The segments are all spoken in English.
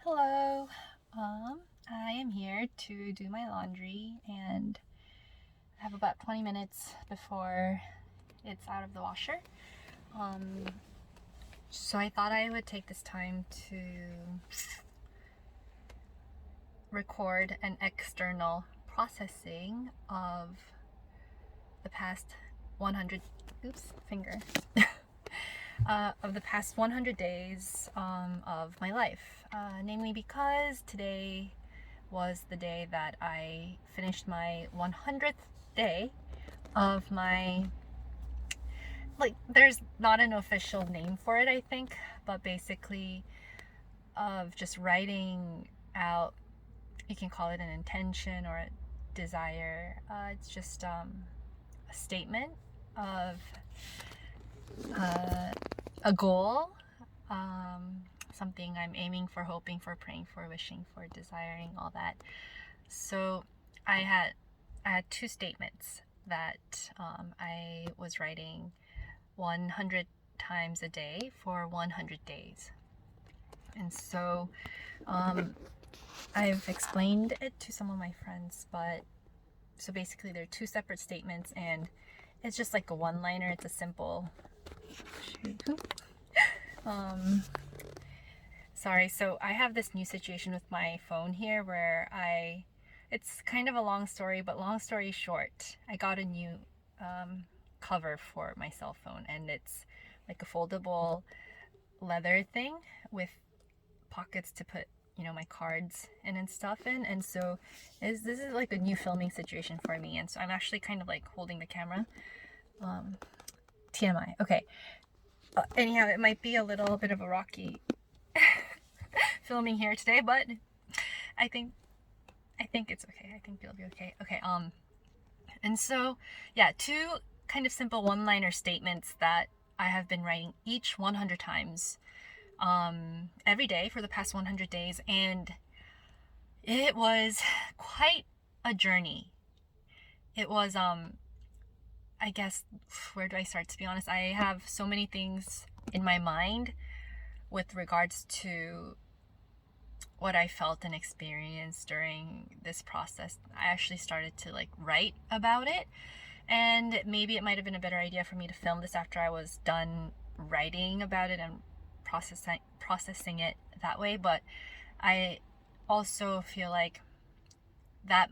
Hello. I am here to do my laundry and I have about 20 minutes before it's out of the washer. So I thought I would take this time to record an external processing of the past 100 of the past 100 days of my life, namely because today was the day that I finished my 100th day of my, there's not an official name for it, I think, but basically of just writing out, you can call it an intention or a desire. It's just a statement of a goal, something I'm aiming for, hoping for, praying for, wishing for, desiring, all that. So I had two statements that I was writing 100 times a day for 100 days. And so I've explained it to some of my friends, but so basically they're two separate statements and it's just like a one-liner. It's a simple sorry, so I have this new situation with my phone here where it's kind of a long story, but long story short, I got a new cover for my cell phone, and it's like a foldable leather thing with pockets to put my cards in and stuff in. And so this is like a new filming situation for me, and so I'm actually kind of like holding the camera. TMI. Okay. Anyhow, it might be a little bit of a rocky filming here today, but I think it's okay. I think you'll be okay. Okay. And so yeah, two kind of simple one-liner statements that I have been writing each 100 times every day for the past 100 days, and it was quite a journey. It was I guess, where do I start? To be honest, I have so many things in my mind with regards to what I felt and experienced during this process. I actually started to write about it, and maybe it might have been a better idea for me to film this after I was done writing about it and processing it that way. But I also feel like that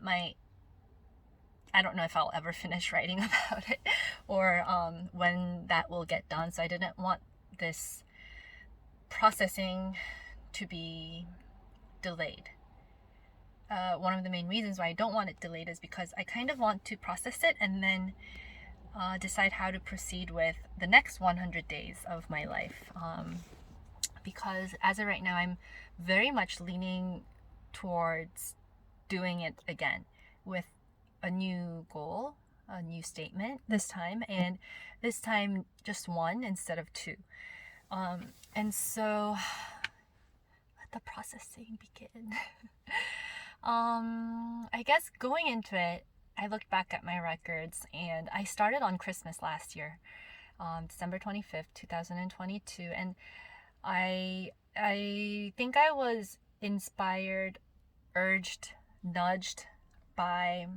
I don't know if I'll ever finish writing about it or when that will get done. So I didn't want this processing to be delayed. One of the main reasons why I don't want it delayed is because I kind of want to process it and then decide how to proceed with the next 100 days of my life. Because as of right now, I'm very much leaning towards doing it again with a new goal, a new statement this time, and this time just one instead of two. And so let the processing begin. I guess going into it, I looked back at my records and I started on Christmas last year, December 25th, 2022, and I think I was inspired, urged, nudged by,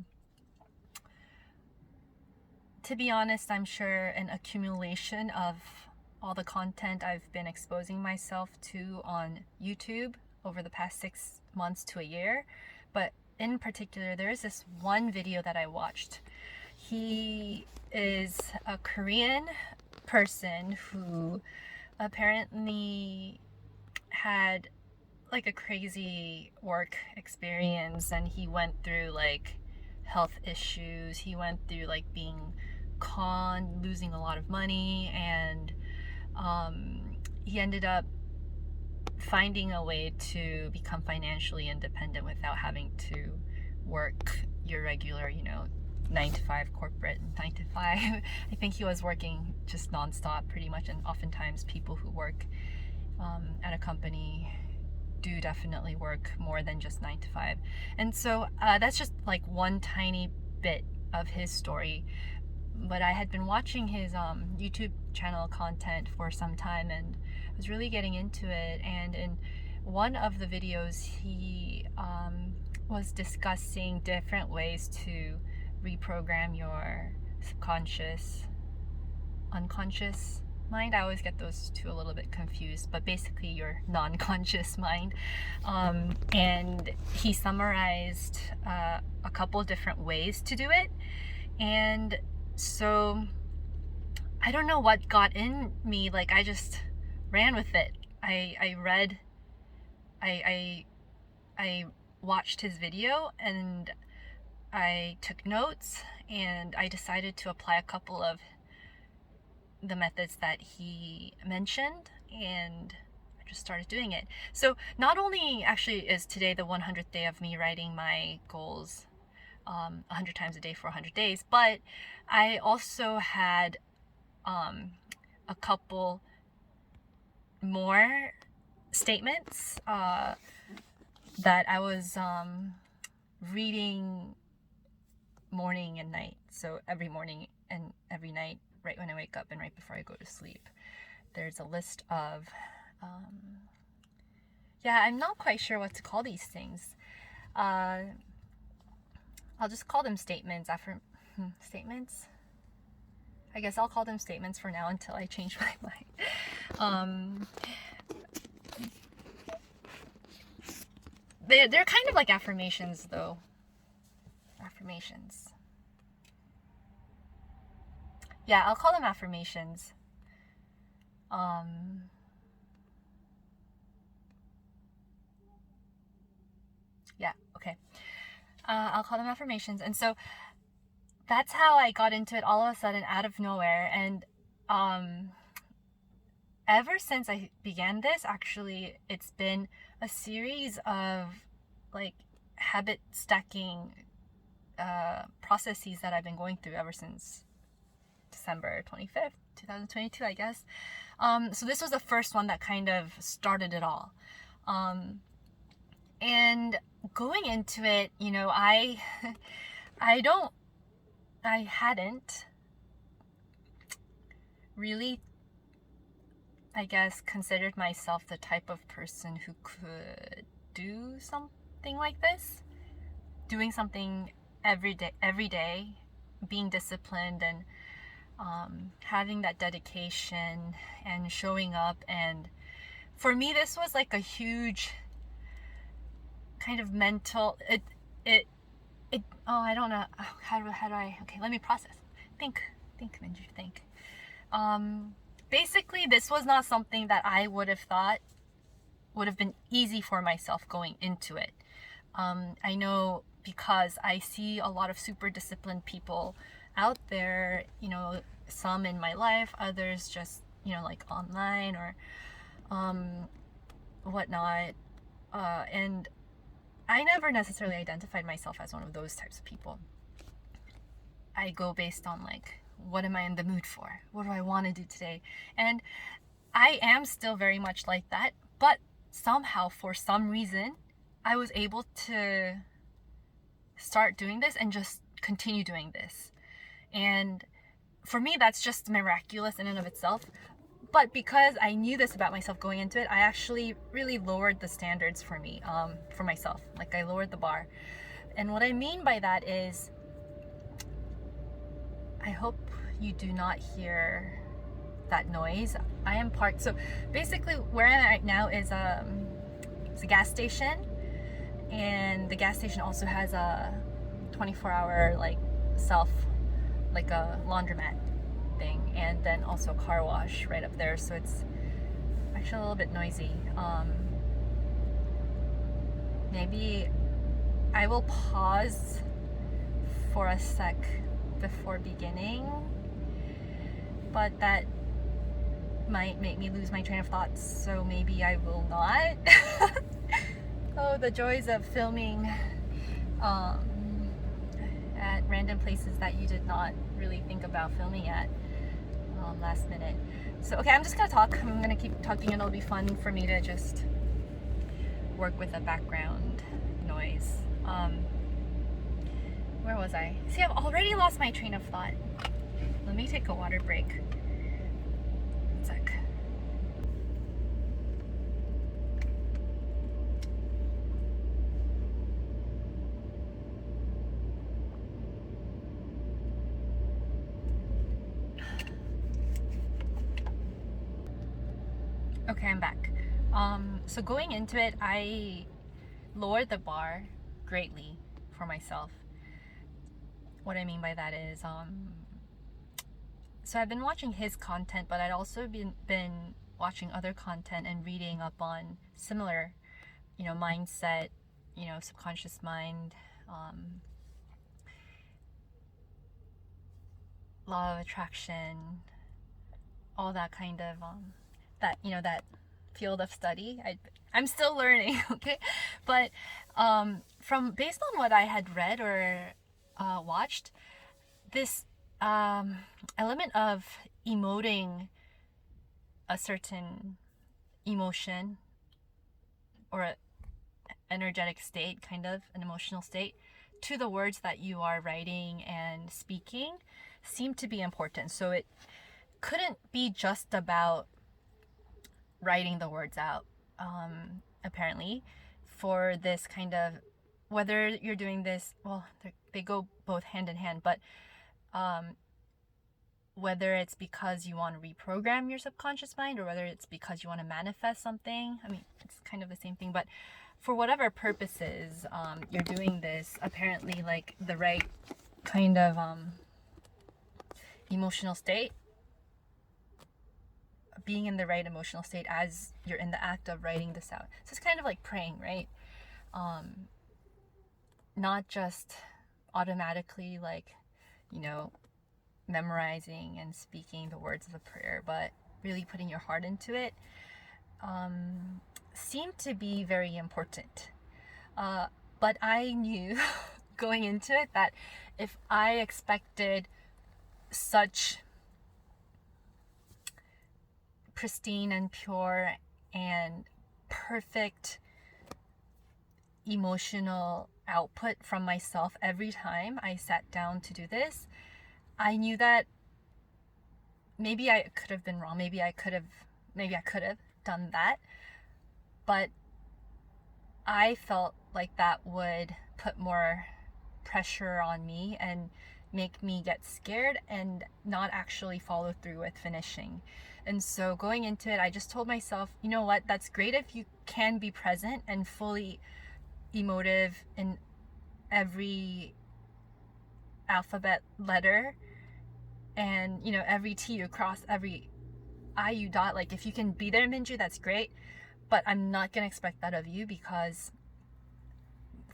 to be honest, I'm sure an accumulation of all the content I've been exposing myself to on YouTube over the past 6 months to a year. But in particular, there is this one video that I watched. He is a Korean person who apparently had a crazy work experience, and he went through health issues. He went through being conned, losing a lot of money, and he ended up finding a way to become financially independent without having to work your regular 9-to-5 corporate 9-to-5. I think he was working just nonstop pretty much, and oftentimes people who work at a company do definitely work more than just 9-to-5. And so that's just one tiny bit of his story. But I had been watching his YouTube channel content for some time and was really getting into it. And in one of the videos he was discussing different ways to reprogram your subconscious, unconscious mind. I always get those two a little bit confused, but basically your non-conscious mind. And he summarized a couple different ways to do it. And so I don't know what got in me, like I just ran with it. I read, I watched his video and I took notes, and I decided to apply a couple of the methods that he mentioned, and I just started doing it. So not only actually is today the 100th day of me writing my goals 100 times a day for 100 days, but I also had a couple more statements that I was reading morning and night. So every morning and every night, right when I wake up and right before I go to sleep, there's a list of yeah, I'm not quite sure what to call these things. I'll just call them statements. Statements, I guess I'll call them statements for now until I change my mind. They're kind of like affirmations though. Affirmations. Yeah, I'll call them affirmations. Yeah, okay. I'll call them affirmations. And so that's how I got into it all of a sudden out of nowhere. And ever since I began this, actually, it's been a series of like habit stacking processes that I've been going through ever since December 25th, 2022, I guess. So this was the first one that kind of started it all. And going into it, you know, I hadn't really, I guess, considered myself the type of person who could do something like this. Doing something every day, being disciplined, and having that dedication and showing up. And for me, this was like a huge kind of mental, I don't know, how do I, okay, let me process. Think, Minju, think. Basically, this was not something that I would have thought would have been easy for myself going into it. I know because I see a lot of super disciplined people out there, you know, some in my life, others just, you know, like online or whatnot. And I never necessarily identified myself as one of those types of people. I go based on like, what am I in the mood for? What do I want to do today? And I am still very much like that, but somehow, for some reason, I was able to start doing this and just continue doing this. And for me, that's just miraculous in and of itself. But because I knew this about myself going into it, I actually really lowered the standards for me, for myself. Like, I lowered the bar. And what I mean by that is, I hope you do not hear that noise. I am parked. So basically where I'm at right now is it's a gas station, and the gas station also has a 24-hour like like a laundromat thing, and then also a car wash right up there. So it's actually a little bit noisy. Maybe I will pause for a sec before beginning, but that might make me lose my train of thoughts, so maybe I will not. Oh, the joys of filming at random places that you did not really think about filming at last minute. So okay, I'm just gonna talk. I'm gonna keep talking, and it'll be fun for me to just work with the background noise. Where was I? See, I've already lost my train of thought. Let me take a water break. One sec. So going into it, I lowered the bar greatly for myself. What I mean by that is, so I've been watching his content, but I'd also been watching other content and reading up on similar, mindset, subconscious mind, law of attraction, all that kind of that field of study. I'm still learning, okay, but from based on what I had read or watched, this element of emoting a certain emotion or an energetic state, kind of an emotional state, to the words that you are writing and speaking seemed to be important. So it couldn't be just about writing the words out, apparently, for this kind of, whether you're doing this, well, they go both hand in hand, but whether it's because you want to reprogram your subconscious mind or whether it's because you want to manifest something, I mean, it's kind of the same thing, but for whatever purposes you're doing this, apparently, like, the right kind of emotional state, being in the right emotional state as you're in the act of writing this out. So it's kind of like praying, right? Not just automatically, like, memorizing and speaking the words of the prayer, but really putting your heart into it, seemed to be very important. But I knew going into it that if I expected such pristine and pure and perfect emotional output from myself every time I sat down to do this, I knew that maybe I could have been wrong. Maybe I could have done that. But I felt like that would put more pressure on me and make me get scared and not actually follow through with finishing. And so going into it, I just told myself, you know what, that's great if you can be present and fully emotive in every alphabet letter, and every T you cross, every I you dot. Like, if you can be there, Minju, that's great, but I'm not gonna expect that of you, because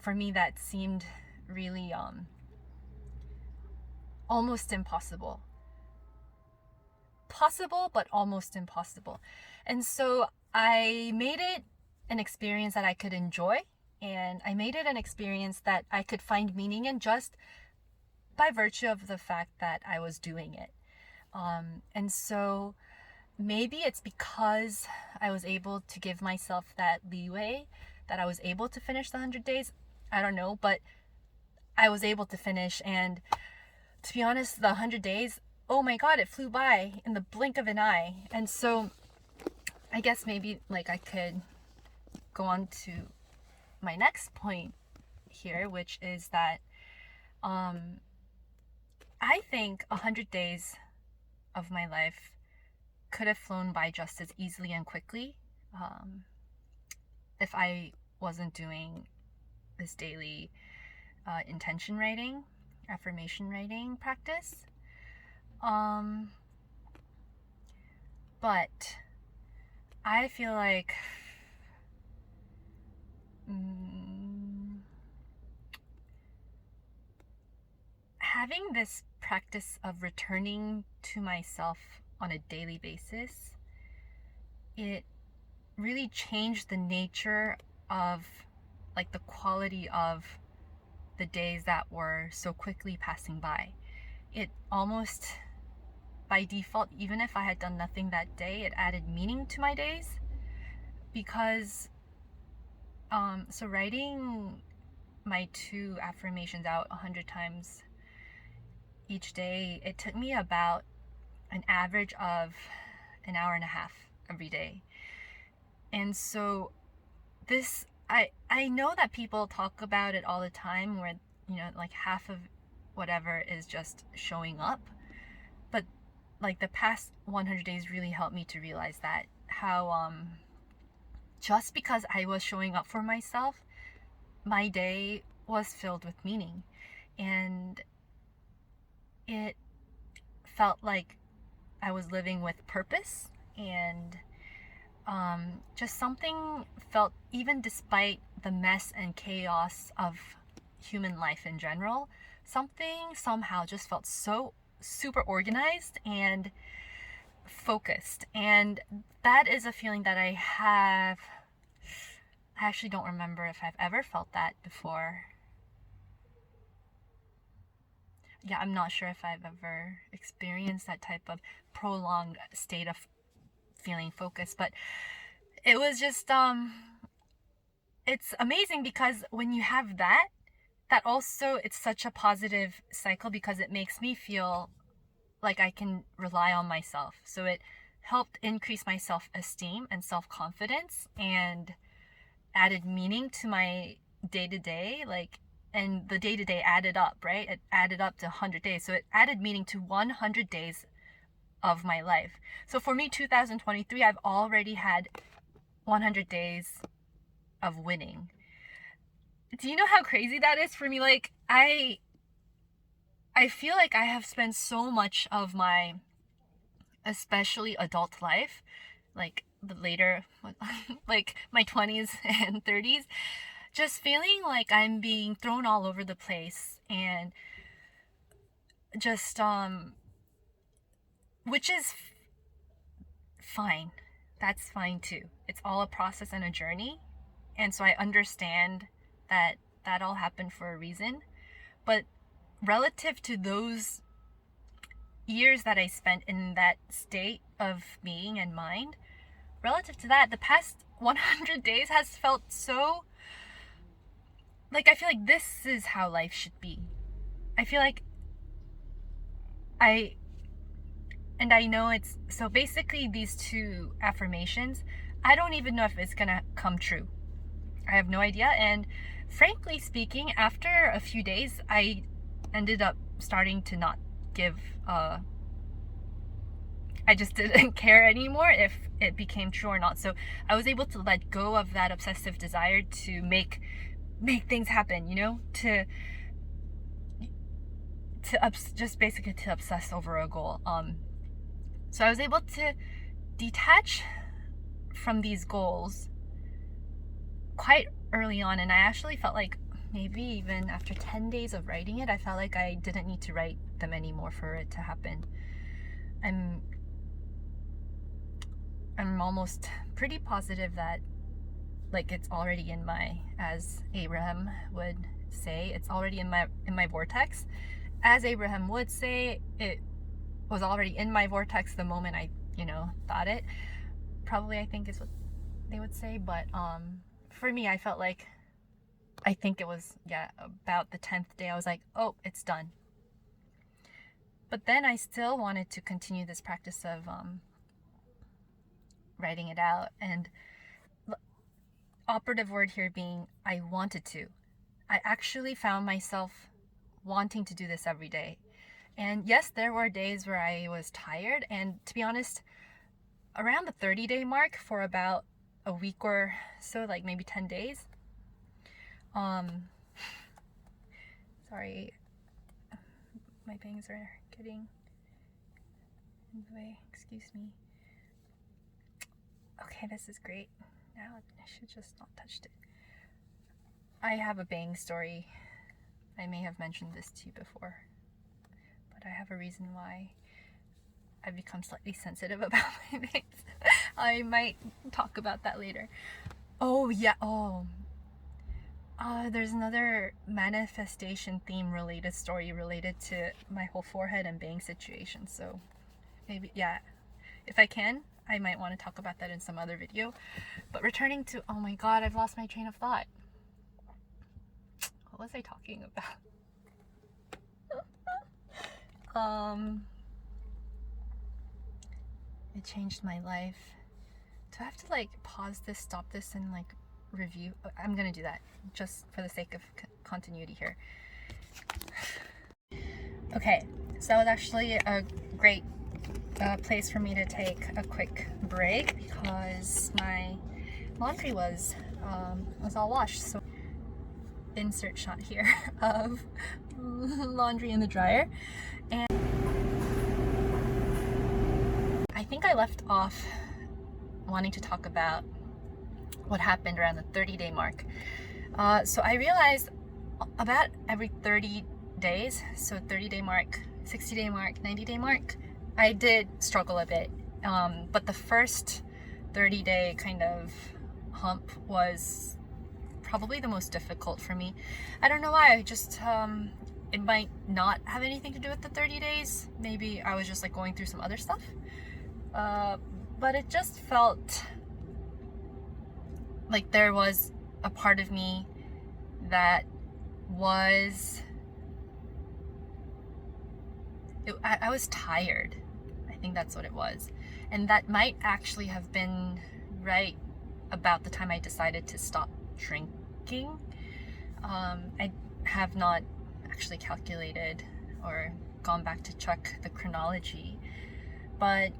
for me that seemed really almost impossible. Possible, but almost impossible. And so I made it an experience that I could enjoy, and I made it an experience that I could find meaning in, just by virtue of the fact that I was doing it. And so maybe it's because I was able to give myself that leeway that I was able to finish the 100 days. I don't know, but I was able to finish. And to be honest, the 100 days, oh my God, it flew by in the blink of an eye. And so I guess maybe, like, I could go on to my next point here, which is that I think 100 days of my life could have flown by just as easily and quickly if I wasn't doing this daily intention writing, affirmation writing practice. But I feel like having this practice of returning to myself on a daily basis, it really changed the nature of, like, the quality of the days that were so quickly passing by. It almost, by default, even if I had done nothing that day, it added meaning to my days, because so writing my 2 affirmations out 100 times each day, it took me about an average of an hour and a half every day. And so this, I know that people talk about it all the time, where like half of whatever is just showing up, but like the past 100 days really helped me to realize that how just because I was showing up for myself, my day was filled with meaning. And it felt like I was living with purpose, and just something felt, even despite the mess and chaos of human life in general, something somehow just felt so super organized and focused. And that is a feeling that I have. I actually don't remember if I've ever felt that before. Yeah, I'm not sure if I've ever experienced that type of prolonged state of feeling focused, but it was just it's amazing, because when you have that also, it's such a positive cycle, because it makes me feel like I can rely on myself. So it helped increase my self-esteem and self-confidence, and added meaning to my day-to-day, like, and the day-to-day added up, right? It added up to 100 days. So it added meaning to 100 days of my life. So for me, 2023, I've already had 100 days of winning. Do you know how crazy that is for me? Like, I feel like I have spent so much of my, especially adult life, like the later, like my 20s and 30s, just feeling like I'm being thrown all over the place, and just which is fine. That's fine too. It's all a process and a journey, and so I understand that that all happened for a reason. But relative to those years that I spent in that state of being and mind, relative to that, the past 100 days has felt so, like, I feel like this is how life should be. I feel like I know it's, so basically these two affirmations, I don't even know if it's gonna come true. I have no idea. And frankly speaking, after a few days, I ended up starting to not give, I just didn't care anymore if it became true or not. So I was able to let go of that obsessive desire to make things happen, you know, just basically to obsess over a goal. So I was able to detach from these goals quite early on, and I actually felt like maybe even after 10 days of writing it, I felt like I didn't need to write them anymore for it to happen. I'm almost pretty positive that, like, it's already in my, as Abraham would say, it's already in my vortex. As Abraham would say, it was already in my vortex the moment I, thought it. Probably, I think, is what they would say. But for me, I felt like, I think it was, about the 10th day, I was like, oh, it's done. But then I still wanted to continue this practice of writing it out, and operative word here being I wanted to. I actually found myself wanting to do this every day. And yes, there were days where I was tired, and to be honest, around the 30-day mark, for about a week or so, like maybe 10 days, sorry, my bangs are getting in the way, excuse me. Okay, this is great. Now I should just not touched it. I have a bang story. I may have mentioned this to you before, but I have a reason why I've become slightly sensitive about my bangs. I might talk about that later. Oh yeah, there's another manifestation theme related story related to my whole forehead and bang situation. So maybe, if I can, I might want to talk about that in some other video. But returning to, oh my god, I've lost my train of thought. What was I talking about? It changed my life. Do I have to like pause this, stop this, and like review? I'm gonna do that just for the sake of continuity here. Okay, so that was actually a great place for me to take a quick break, because my laundry was all washed. So insert shot here of laundry in the dryer. And I think I left off wanting to talk about what happened around the 30-day mark. So I realized about every 30 days, so 30-day mark, 60-day mark, 90-day mark, I did struggle a bit. But the first 30-day kind of hump was probably the most difficult for me. I don't know why. I just it might not have anything to do with the 30 days. Maybe I was just like going through some other stuff. But it just felt like there was a part of me that was I was tired. I think that's what it was. And that might actually have been right about the time I decided to stop drinking. I have not actually calculated or gone back to check the chronology, but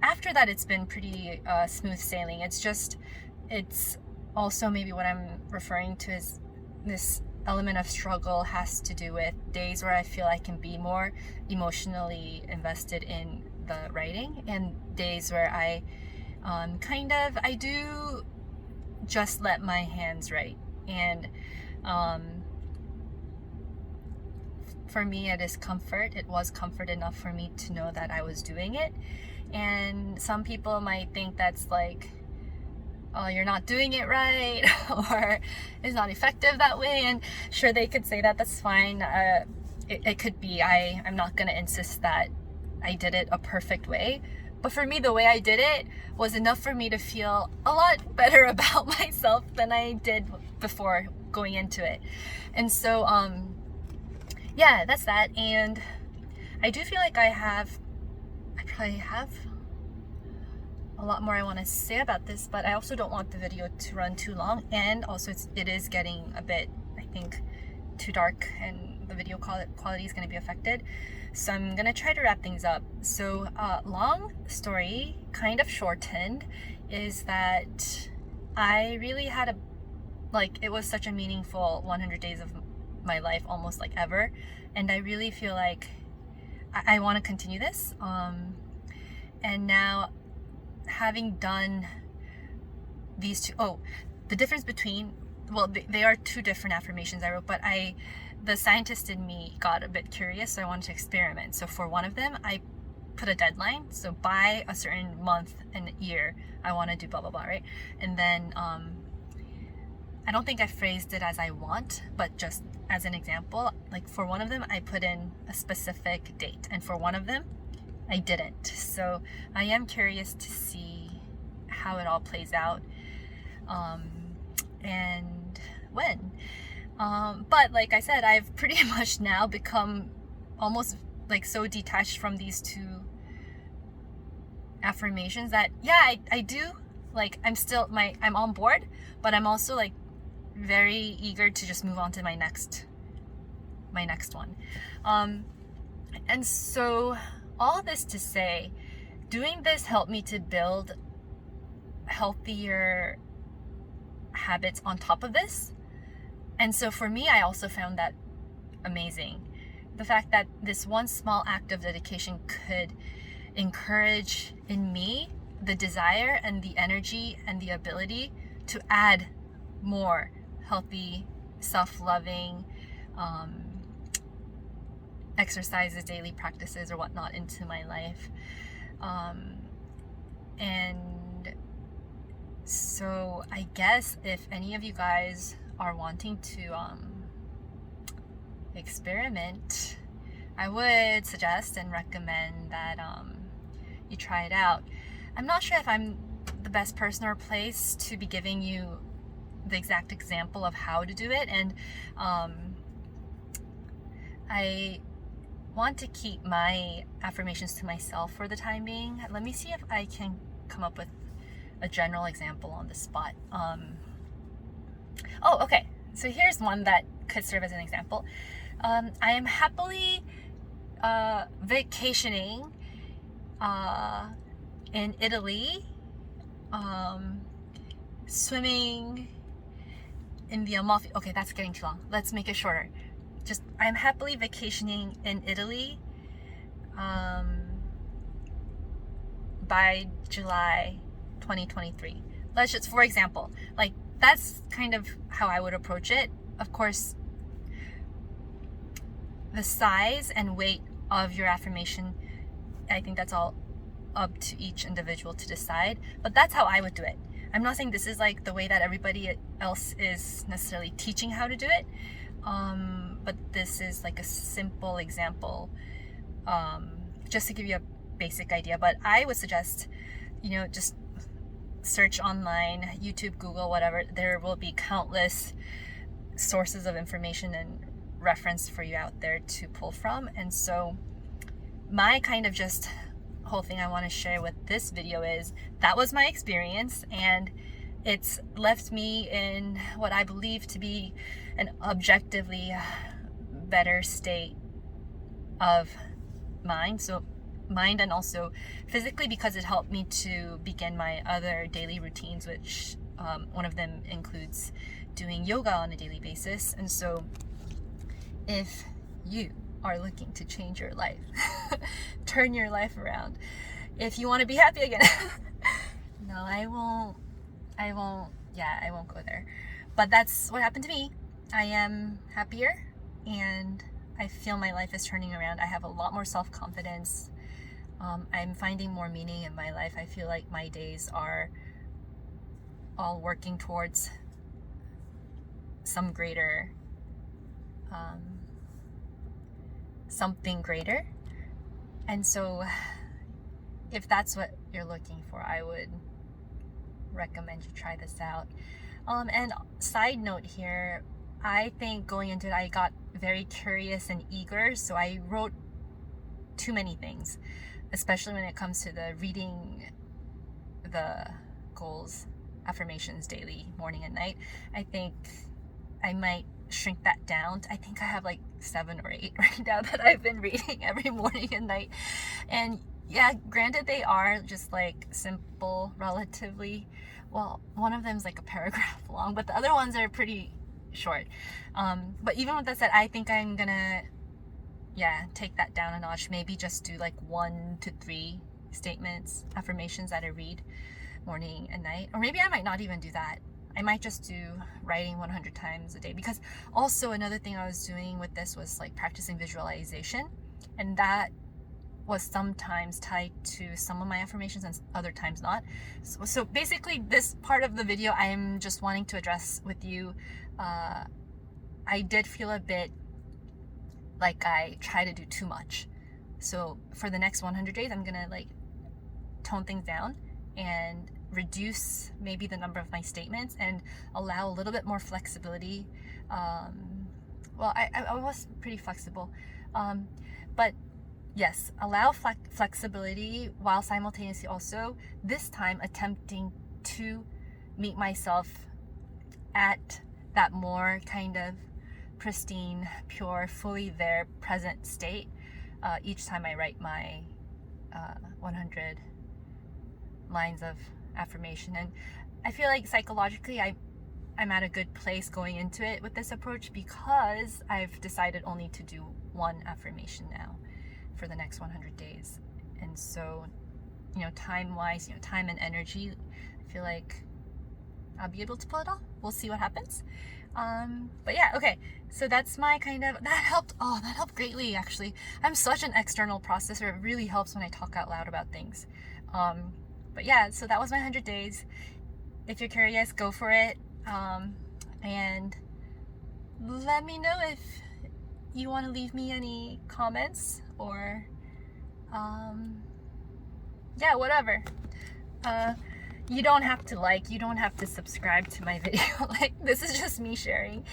after that it's been pretty smooth sailing. It's also maybe what I'm referring to as this element of struggle has to do with days where I feel I can be more emotionally invested in the writing, and days where I I do just let my hands write. And for me it is comfort. It was comfort enough for me to know that I was doing it. And some people might think that's like, oh, you're not doing it right, or it's not effective that way. And sure, they could say that, that's fine. It could be. I'm not gonna insist that I did it a perfect way, but for me, the way I did it was enough for me to feel a lot better about myself than I did before going into it. And so yeah, that's that. And I do feel like I probably have a lot more I want to say about this, but I also don't want the video to run too long, and also it is getting a bit, I think, too dark, and the video quality is going to be affected. So I'm going to try to wrap things up. So long story, kind of shortened, is that I really had it was such a meaningful 100 days of my life, almost like ever, and I really feel like I want to continue this. And now, having done these two, the difference between, well, they are two different affirmations I wrote, but the scientist in me got a bit curious, so I wanted to experiment. So for one of them, I put a deadline. So by a certain month and year, I want to do blah, blah, blah, right? And then I don't think I phrased it as I want, but just as an example, like for one of them, I put in a specific date, and for one of them, I didn't. So I am curious to see how it all plays out, and when. But like I said, I've pretty much now become almost like so detached from these two affirmations that, yeah, I do, like, I'm on board, but I'm also like very eager to just move on to my next one. And so all this to say, doing this helped me to build healthier habits on top of this. And so for me, I also found that amazing. The fact that this one small act of dedication could encourage in me the desire and the energy and the ability to add more healthy, self-loving exercises, daily practices, or whatnot into my life. And so I guess if any of you guys are wanting to experiment, I would suggest and recommend that you try it out. I'm not sure if I'm the best person or place to be giving you the exact example of how to do it, and I want to keep my affirmations to myself for the time being. Let me see if I can come up with a general example on the spot. Okay, so here's one that could serve as an example. I am happily vacationing in Italy swimming in the Amalfi. Okay, that's getting too long. Let's make it shorter. Just, I'm happily vacationing in Italy by July 2023. Let's just, for example, like that's kind of how I would approach it. Of course, the size and weight of your affirmation, I think that's all up to each individual to decide, but that's how I would do it. I'm not saying this is like the way that everybody else is necessarily teaching how to do it, but this is like a simple example, just to give you a basic idea. But I would suggest, just search online, YouTube, Google, whatever. There will be countless sources of information and reference for you out there to pull from. And so my kind of just whole thing I want to share with this video is that was my experience, and it's left me in what I believe to be an objectively better state of mind. So mind and also physically, because it helped me to begin my other daily routines, which one of them includes doing yoga on a daily basis. And so if you are looking to change your life, turn your life around, if you want to be happy again, no, I won't go there, but that's what happened to me. I am happier and I feel my life is turning around. I have a lot more self-confidence. I'm finding more meaning in my life. I feel like my days are all working towards some greater something greater. And so if that's what you're looking for, I would recommend you try this out. And side note here, I think going into it, I got very curious and eager, so I wrote too many things, especially when it comes to the reading the goals, affirmations daily, morning and night. I think I might shrink that down. I think I have like 7 or 8 right now that I've been reading every morning and night. And yeah, granted they are just like simple relatively. Well, one of them is like a paragraph long, but the other ones are pretty short. But even with that said, I think I'm gonna take that down a notch. Maybe just do like 1 to 3 statements, affirmations that I read morning and night. Or maybe I might not even do that. I might just do writing 100 times a day, because also another thing I was doing with this was like practicing visualization, and that was sometimes tied to some of my affirmations and other times not. So basically this part of the video I'm just wanting to address with you. I did feel a bit like I try to do too much. So for the next 100 days, I'm gonna like tone things down and reduce maybe the number of my statements and allow a little bit more flexibility. Well, I was pretty flexible, but yes, allow flexibility while simultaneously also this time attempting to meet myself at that more kind of pristine, pure, fully there, present state each time I write my 100 lines of affirmation. And I feel like psychologically I'm at a good place going into it with this approach, because I've decided only to do one affirmation now for the next 100 days. And so, time wise, time and energy, I feel like I'll be able to pull it off. We'll see what happens. But yeah, okay. So that's my that helped. Oh, that helped greatly, actually. I'm such an external processor. It really helps when I talk out loud about things. But yeah, so that was my 100 days. If you're curious, go for it. And let me know if you want to leave me any comments or, whatever. You don't have to you don't have to subscribe to my video. This is just me sharing.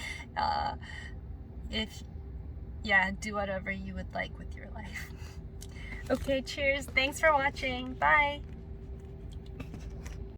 Do whatever you would like with your life. Okay, cheers. Thanks for watching. Bye.